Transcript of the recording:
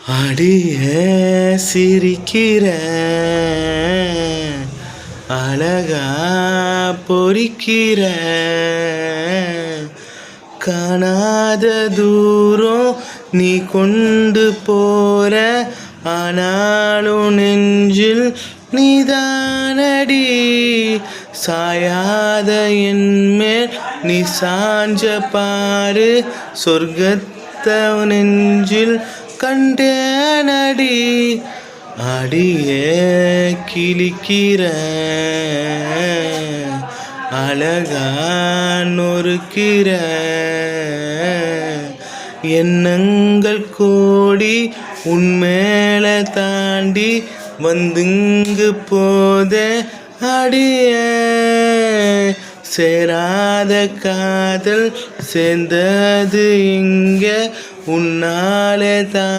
அடிய சிரிக்கிற அழகா பொறிக்கிற காணாத தூரம் நீ கொண்டு போற ஆனாலும் நெஞ்சில் நீதானடி சாயாத என்மேல் நீ சாஞ்ச பாரு சொர்க்கத்தை நெஞ்சில் கண்டேனடி அடியே கிழிக்கிற அழகா நொறுக்கிற எண்ணங்கள் கோடி உன்மேல தாண்டி வந்துங்கு போதே அடியே சேராத காதல் சேர்ந்தது இங்க உன்னாலே தான்.